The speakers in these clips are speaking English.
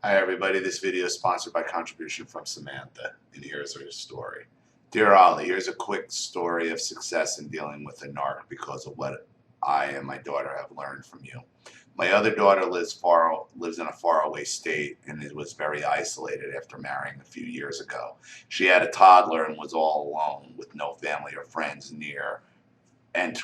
Hi everybody, this video is sponsored by contribution from Samantha, and here's her story. Dear Ollie, here's a quick story of success in dealing with a narc because of what I and my daughter have learned from you. My other daughter lives in a faraway state and was very isolated after marrying a few years ago. She had a toddler and was all alone with no family or friends near and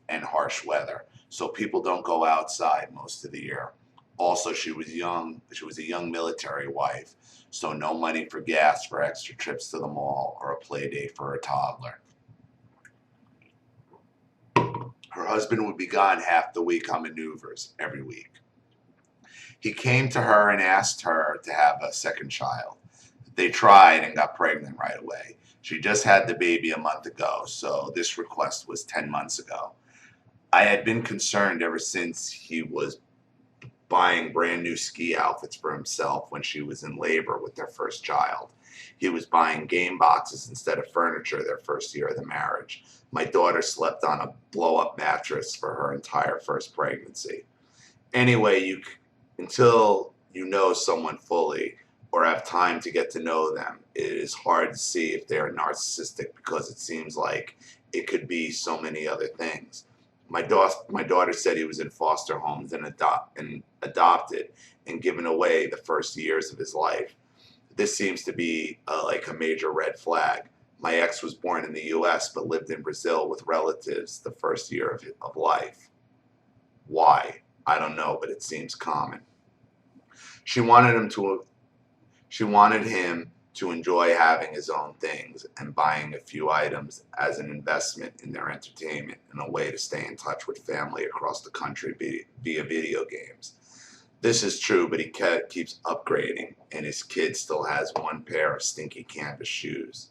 harsh weather. So people don't go outside most of the year. Also, she was young. She was a young military wife, so no money for gas for extra trips to the mall or a play date for her toddler. Her husband would be gone half the week on maneuvers every week. He came to her and asked her to have a second child. They tried and got pregnant right away. She just had the baby a month ago, so this request was 10 months ago. I had been concerned ever since he was buying brand new ski outfits for himself when she was in labor with their first child. He was buying game boxes instead of furniture their first year of the marriage. My daughter slept on a blow up mattress for her entire first pregnancy. Anyway, until you know someone fully or have time to get to know them, it is hard to see if they're narcissistic because it seems like it could be so many other things. My daughter said he was in foster homes and adopted and given away the first years of his life. This seems to be like a major red flag. My ex was born in the U.S. but lived in Brazil with relatives the first year of life. Why? I don't know, but it seems common. She wanted him to She wanted him to enjoy having his own things and buying a few items as an investment in their entertainment and a way to stay in touch with family across the country via video games. This is true, but he keeps upgrading, and his kid still has one pair of stinky canvas shoes.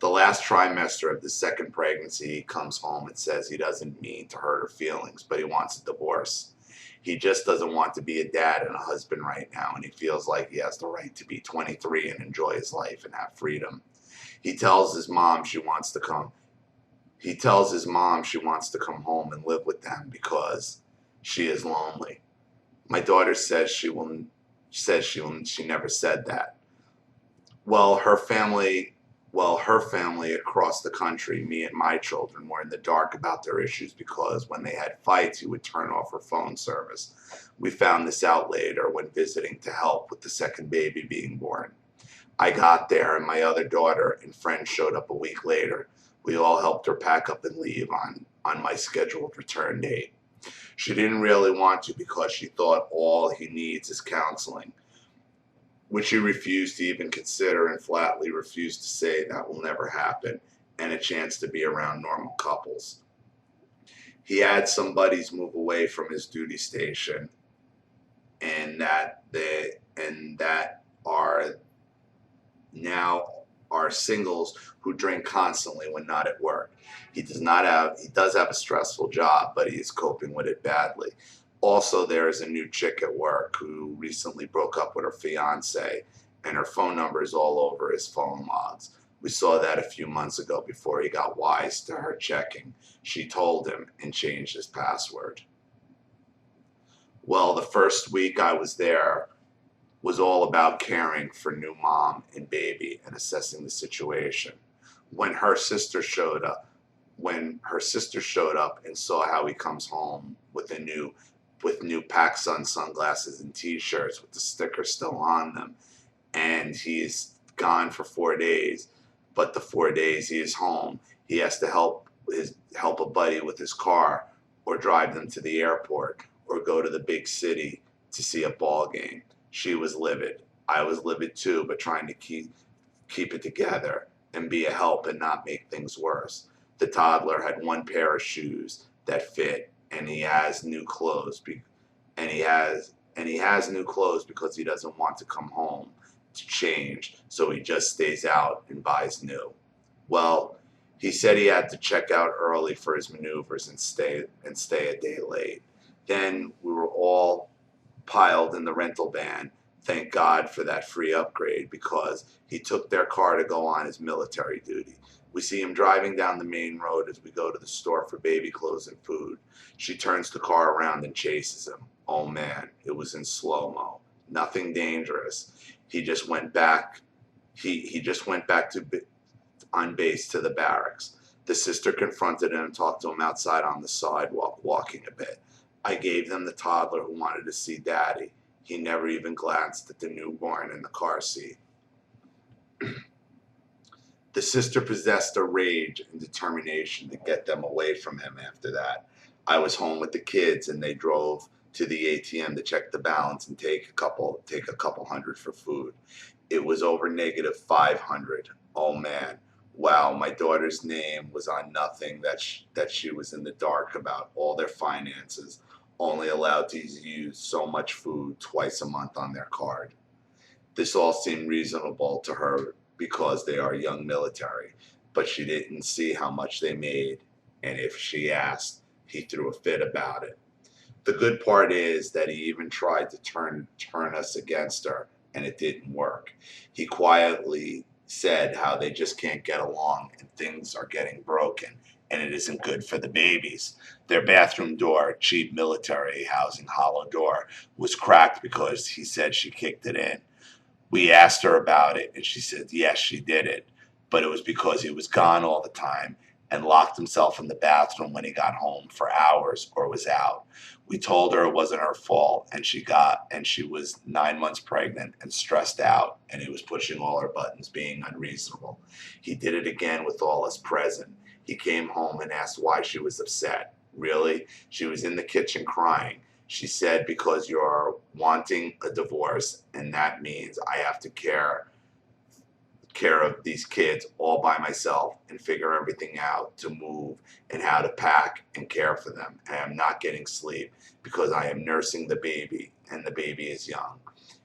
The last trimester of the second pregnancy, he comes home and says he doesn't mean to hurt her feelings, but he wants a divorce. He just doesn't want to be a dad and a husband right now, and he feels like he has the right to be 23 and enjoy his life and have freedom. He tells his mom she wants to come. He tells his mom she wants to come home and live with them because she is lonely. My daughter she never said that. Well, her family across the country, me and my children, were in the dark about their issues because when they had fights, he would turn off her phone service. We found this out later when visiting to help with the second baby being born. I got there and my other daughter and friend showed up a week later. We all helped her pack up and leave on my scheduled return date. She didn't really want to because she thought all he needs is counseling, which he refused to even consider and flatly refused to say that will never happen, and a chance to be around normal couples. He had some buddies move away from his duty station and that are now are singles who drink constantly when not at work. He does have a stressful job, but he is coping with it badly. Also, there is a new chick at work who recently broke up with her fiance, and her phone number is all over his phone logs. We saw that a few months ago before he got wise to her checking. She told him and changed his password. Well, the first week I was there was all about caring for new mom and baby and assessing the situation. When her sister showed up, and saw how he comes home with new PacSun sunglasses and t-shirts with the sticker still on them, and he's gone for 4 days, but the 4 days he is home, he has to help a buddy with his car or drive them to the airport or go to the big city to see a ball game. She was livid. I was livid too, but trying to keep it together and be a help and not make things worse. The toddler had one pair of shoes that fit, and he has new clothes. He has new clothes because he doesn't want to come home to change, so he just stays out and buys new. Well, he said he had to check out early for his maneuvers and stay a day late. Then we were all piled in the rental van. Thank God for that free upgrade because he took their car to go on his military duty. We see him driving down the main road as we go to the store for baby clothes and food. She turns the car around and chases him. Oh man, it was in slow-mo. Nothing dangerous. He just went back. He just went back to on base to the barracks. The sister confronted him and talked to him outside on the sidewalk, walking a bit. I gave them the toddler who wanted to see daddy. He never even glanced at the newborn in the car seat. The sister possessed a rage and determination to get them away from him after that. I was home with the kids and they drove to the ATM to check the balance and take a couple hundred for food. It was over negative 500. Oh man. Wow, my daughter's name was on nothing that she was in the dark about all their finances, only allowed to use so much food twice a month on their card. This all seemed reasonable to her because they are young military, but she didn't see how much they made, and if she asked, he threw a fit about it. The good part is that he even tried to turn us against her, and it didn't work. He quietly said how they just can't get along and things are getting broken, and it isn't good for the babies. Their bathroom door, cheap military housing hollow door, was cracked because he said she kicked it in. We asked her about it, and she said yes, she did it, but it was because he was gone all the time and locked himself in the bathroom when he got home for hours or was out. We told her it wasn't her fault, and she was 9 months pregnant and stressed out, and he was pushing all her buttons, being unreasonable. He did it again with all us present. He came home and asked why she was upset. Really? She was in the kitchen crying. She said, because you're wanting a divorce, and that means I have to care of these kids all by myself and figure everything out to move and how to pack and care for them. And I'm not getting sleep because I am nursing the baby and the baby is young.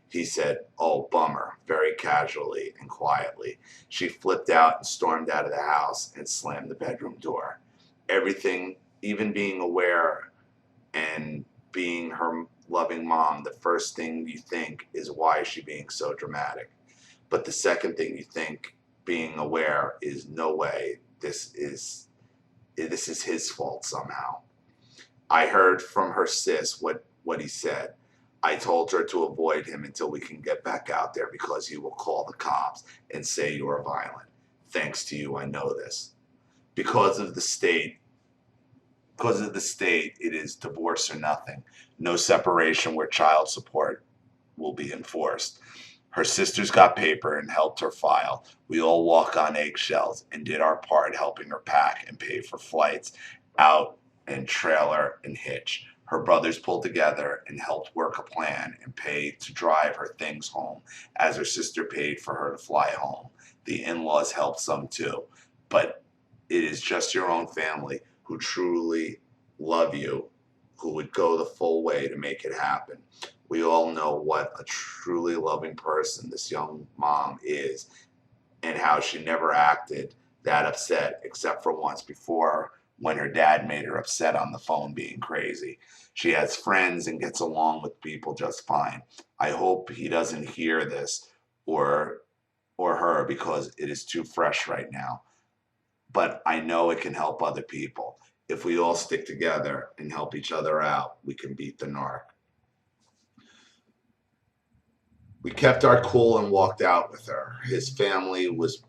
He said, oh, bummer, very casually and quietly. She flipped out and stormed out of the house and slammed the bedroom door. Everything, even being aware and being her loving mom, the first thing you think is, why is she being so dramatic? But the second thing you think, being aware, is no way, this is his fault somehow. I heard from her sis what he said. I told her to avoid him until we can get back out there because he will call the cops and say you are violent. Thanks to you, I know this. Because of the state, it is divorce or nothing. No separation where child support will be enforced. Her sisters got paper and helped her file. We all walk on eggshells and did our part helping her pack and pay for flights out and trailer and hitch. Her brothers pulled together and helped work a plan and pay to drive her things home as her sister paid for her to fly home. The in-laws helped some too, but it is just your own family who truly love you, who would go the full way to make it happen. We all know what a truly loving person this young mom is and how she never acted that upset except for once before when her dad made her upset on the phone being crazy. She has friends and gets along with people just fine. I hope he doesn't hear this or her because it is too fresh right now. But I know it can help other people. If we all stick together and help each other out, we can beat the narc. We kept our cool and walked out with her. His family was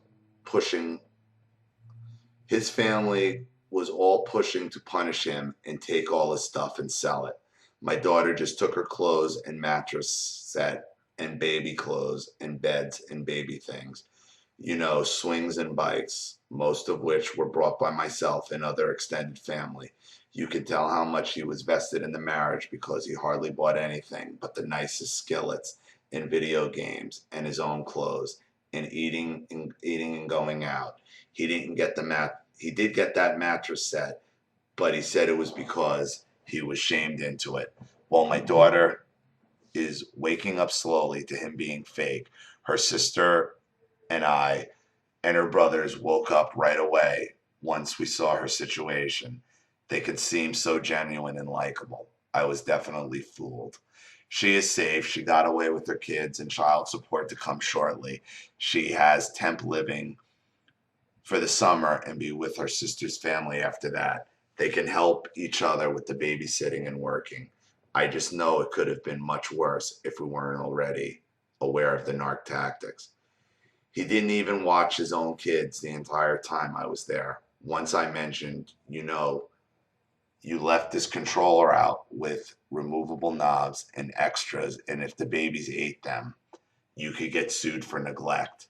all pushing to punish him and take all his stuff and sell it. My daughter just took her clothes and mattress set and baby clothes and beds and baby things. You know, swings and bikes, most of which were brought by myself and other extended family. You could tell how much he was vested in the marriage because he hardly bought anything but the nicest skillets and video games and his own clothes and eating and going out. He did get that mattress set, but he said it was because he was shamed into it. While my daughter is waking up slowly to him being fake, her sister and I and her brothers woke up right away once we saw her situation. They could seem so genuine and likable. I was definitely fooled. She is safe. She got away with her kids and child support to come shortly. She has temp living for the summer and be with her sister's family after that. They can help each other with the babysitting and working. I just know it could have been much worse if we weren't already aware of the narc tactics. He didn't even watch his own kids the entire time I was there. Once I mentioned, you left this controller out with removable knobs and extras, and if the babies ate them, you could get sued for neglect.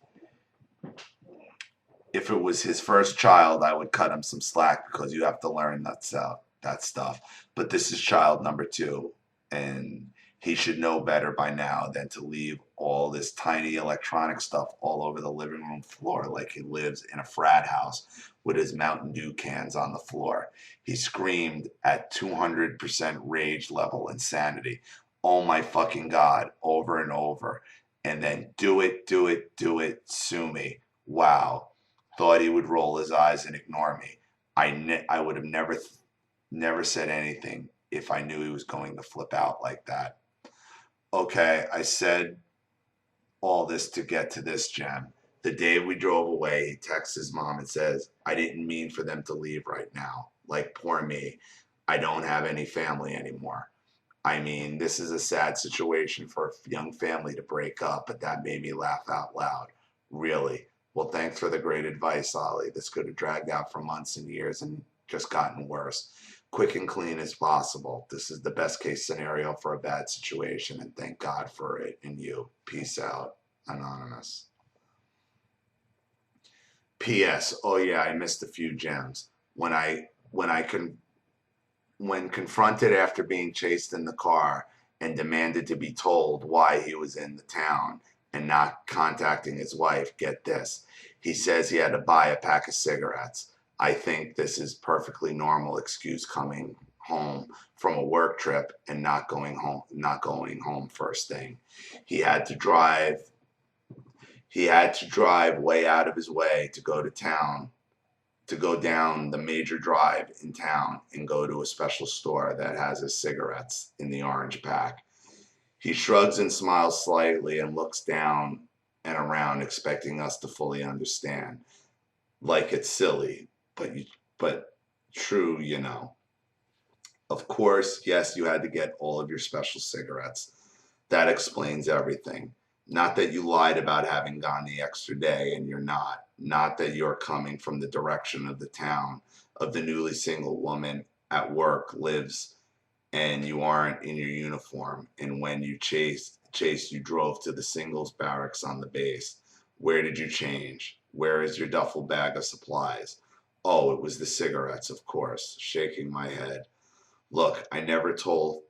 If it was his first child, I would cut him some slack because you have to learn that stuff. But this is child number 2, and he should know better by now than to leave all this tiny electronic stuff all over the living room floor like he lives in a frat house with his Mountain Dew cans on the floor. He screamed at 200% rage level insanity, "Oh my fucking God," over and over. And then, "Do it, do it, do it, sue me." Wow. Thought he would roll his eyes and ignore me. I would have never said anything if I knew he was going to flip out like that. Okay, I said all this to get to this, Jem. The day we drove away, he texts his mom and says, "I didn't mean for them to leave right now. Like, poor me. I don't have any family anymore." I mean, this is a sad situation for a young family to break up, but that made me laugh out loud. Really? Well, thanks for the great advice, Ollie. This could have dragged out for months and years and just gotten worse. Quick and clean as possible. This is the best case scenario for a bad situation, and thank God for it and you. Peace out. Anonymous. P.S. Oh yeah, I missed a few gems. When confronted after being chased in the car and demanded to be told why he was in the town and not contacting his wife, get this. He says he had to buy a pack of cigarettes. I think this is perfectly normal excuse coming home from a work trip and not going home first thing. He had to drive way out of his way to go to town, to go down the major drive in town and go to a special store that has his cigarettes in the orange pack. He shrugs and smiles slightly and looks down and around, expecting us to fully understand. Like it's silly, but true, Of course, yes, you had to get all of your special cigarettes. That explains everything. Not that you lied about having gone the extra day and you're not. Not that you're coming from the direction of the town of the newly single woman at work lives and you aren't in your uniform. And when you chased, you drove to the singles barracks on the base. Where did you change? Where is your duffel bag of supplies? Oh, it was the cigarettes, of course, shaking my head. Look, I never told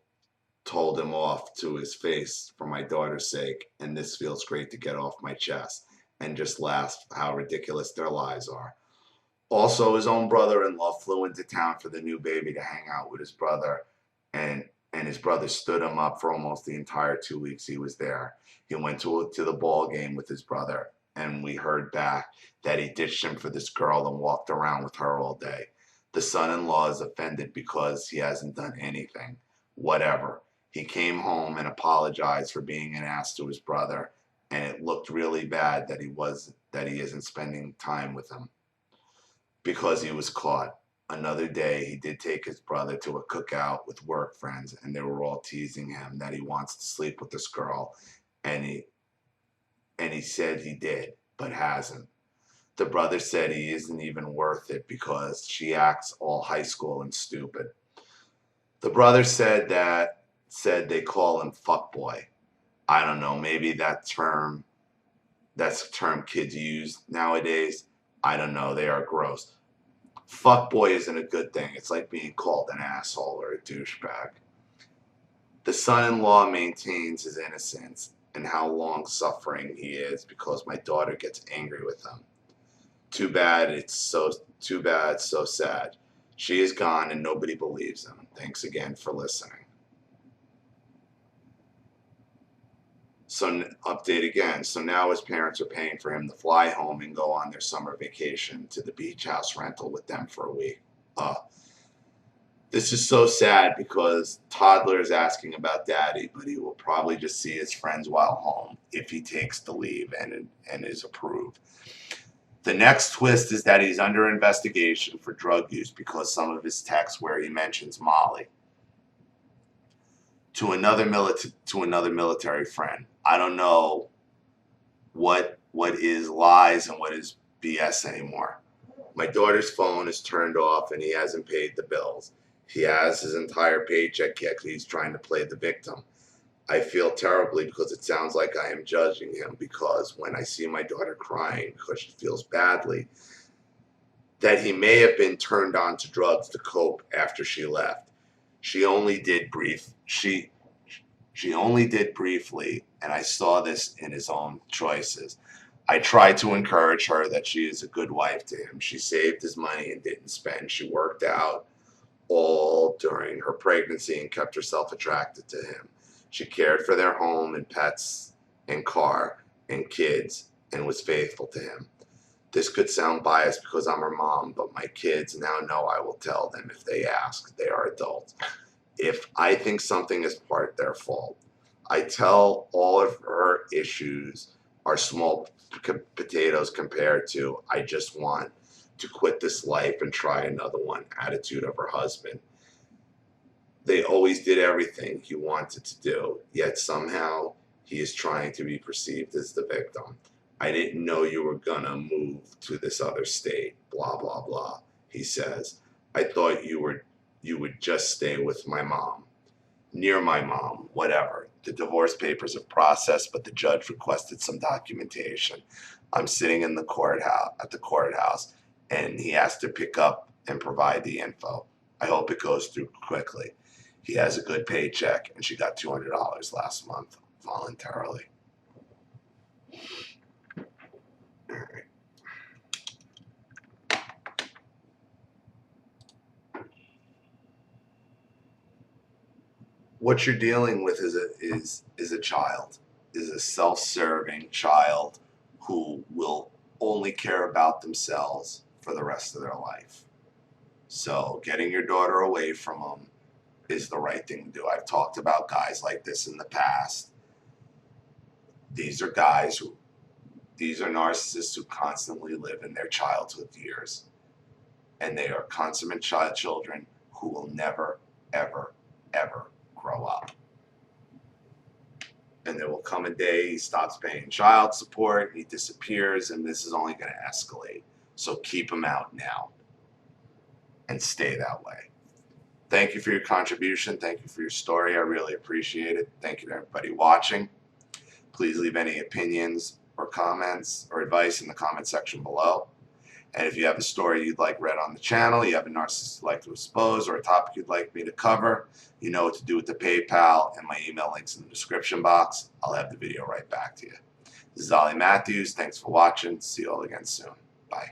him off to his face for my daughter's sake, and this feels great to get off my chest and just laugh how ridiculous their lies are. Also, his own brother-in-law flew into town for the new baby to hang out with his brother, and his brother stood him up for almost the entire 2 weeks he was there. He went to the ball game with his brother, and we heard back that he ditched him for this girl and walked around with her all day. The son-in-law is offended because he hasn't done anything. Whatever. He came home and apologized for being an ass to his brother, and it looked really bad that he isn't spending time with him because he was caught. Another day, he did take his brother to a cookout with work friends, and they were all teasing him that he wants to sleep with this girl, and he said he did, but hasn't. The brother said he isn't even worth it because she acts all high school and stupid. The brother said they call him fuckboy. I don't know, maybe that's a term kids use nowadays. I don't know, they are gross. Fuckboy isn't a good thing. It's like being called an asshole or a douchebag. The son-in-law maintains his innocence and how long-suffering he is because my daughter gets angry with him. Too bad, so sad. She is gone and nobody believes him. Thanks again for listening. So update again. So now his parents are paying for him to fly home and go on their summer vacation to the beach house rental with them for a week. This is so sad because toddler is asking about daddy, but he will probably just see his friends while home if he takes the leave and is approved. The next twist is that he's under investigation for drug use because some of his texts where he mentions Molly. to another military friend. I don't know what is lies and what is BS anymore. My daughter's phone is turned off and he hasn't paid the bills. He has his entire paycheck yet because he's trying to play the victim. I feel terribly because it sounds like I am judging him, because when I see my daughter crying because she feels badly, that he may have been turned on to drugs to cope after she left. She only did briefly, and I saw this in his own choices. I tried to encourage her that she is a good wife to him. She saved his money and didn't spend. She worked out all during her pregnancy and kept herself attracted to him. She cared for their home and pets and car and kids and was faithful to him. This could sound biased because I'm her mom, but my kids now know I will tell them if they ask. They are adults. If I think something is part their fault, I tell all of her issues are small potatoes compared to I just want to quit this life and try another one attitude of her husband. They always did everything he wanted to do, yet somehow he is trying to be perceived as the victim. I didn't know you were gonna move to this other state, blah, blah, blah, he says. I thought you would just stay with my mom, near my mom, whatever. The divorce papers are processed, but the judge requested some documentation. I'm sitting in the courthouse, and he has to pick up and provide the info. I hope it goes through quickly. He has a good paycheck, and she got $200 last month voluntarily. All right. What you're dealing with is a child, is a self-serving child who will only care about themselves for the rest of their life. So getting your daughter away from them is the right thing to do. I've talked about guys like this in the past. These are narcissists who constantly live in their childhood years. And they are consummate children who will never, ever, ever grow up. And there will come a day he stops paying child support, he disappears, and this is only going to escalate. So keep him out now and stay that way. Thank you for your contribution. Thank you for your story. I really appreciate it. Thank you to everybody watching. Please leave any opinions or comments or advice in the comment section below. And if you have a story you'd like read on the channel, you have a narcissist you'd like to expose, or a topic you'd like me to cover, you know what to do with the PayPal, and my email links in the description box. I'll have the video right back to you. This is Ollie Matthews. Thanks for watching. See you all again soon.